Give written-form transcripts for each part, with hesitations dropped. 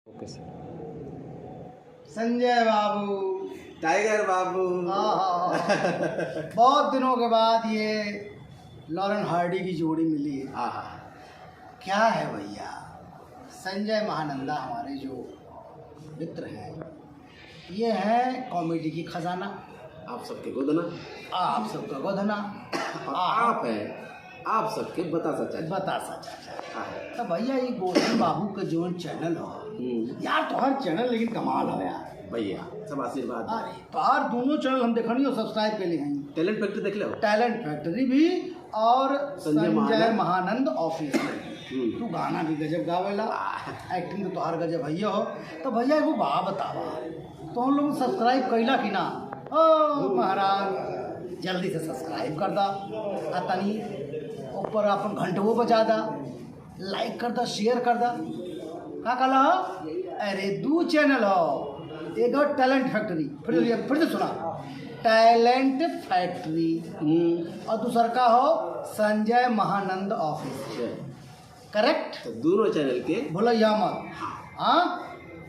Okay sir. Sanjay babu, tiger babu. बहुत दिनों के बाद ये लॉरेन हार्डी की जोड़ी मिली है। हाँ, क्या है भैया, संजय महानंदा हमारे जो मित्र हैं, ये है कॉमेडी की खजाना, आप सबके गोदना, आप सबका गोधना, आप है आप सबके बतासा चाचा। बतासा चाचा। हाँ। तो भैया ये गोधन बाबू का जो चैनल हो यार, तो हर चैनल लेकिन कमाल हो यार भैया, सब आशीर्वाद। अरे तो हर दोनों चैनल हम देखनी हो, सब्सक्राइब के लिए हैं। टैलेंट फैक्ट्री देख लो, टैलेंट फैक्ट्री भी और संजय महानंद ऑफिस। तू गाना भी गजब गावेला, एक्टिंग तो हर गजब भैया हो। तो भैया एगो बात बतावा, तो हम लोग सब्सक्राइब कैला कि ना? ओ महाराज, जल्दी से सब्सक्राइब कर दा, तनी ऊपर अपन घंटों बजा दा, लाइक कर दा, शेयर कर दा। का कहला हो? अरे दू चैनल हो, एक और टैलेंट फैक्ट्री, फिर से सुना, टैलेंट फैक्ट्री, और दूसरा का हो संजय महानंद ऑफिस। करेक्ट? तो दोनों चैनल के भूलिया मत। हाँ,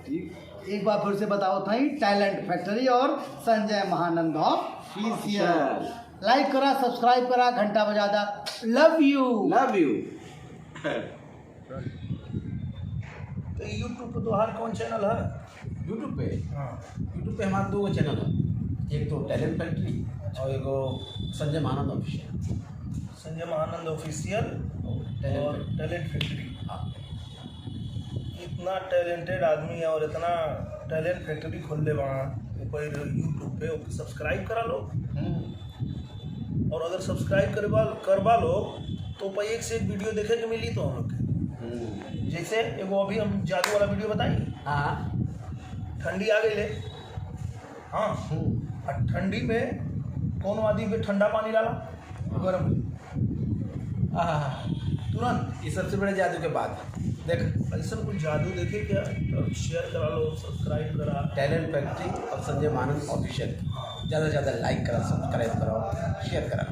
एक बार फिर से बताओ था, टैलेंट फैक्ट्री और संजय महानंद ऑफिशियल। लाइक करा, सब्सक्राइब करा, घंटा बजा दा। Love you, love you. तो यूट्यूब पे तो हर कौन चैनल है? यूट्यूब पे, हाँ, यूट्यूब पे हमारे दो चैनल है, एक तो टैलेंट फैक्ट्री और एक संजय महानंद ऑफिशियल। संजय महानंद ऑफिशियल और टैलेंट फैक्ट्री। हाँ। इतना टैलेंटेड आदमी है और इतना टैलेंट फैक्ट्री खोल ले वहाँ ऊपर यूट्यूब पे, ओके सब्सक्राइब करा लो। और अगर सब्सक्राइब करवा लो तो पर एक से एक वीडियो देखे के मिली तो हम लोग के। जैसे एगो अभी हम जादू वाला वीडियो बताई। हाँ, ठंडी आ गई ले, हाँ, और ठंडी में कौन आदमी पे ठंडा पानी डाला, गर्म तुरंत। ये सबसे बड़े जादू के बाद देख, ऐसा कुछ जादू देखे क्या? तो शेयर करा लो, सब्सक्राइब करा। टैलेंट फैक्ट्री और संजय महानंद ऑफिशियल ज़्यादा से ज़्यादा लाइक करा, सब्सक्राइब करो, शेयर करा।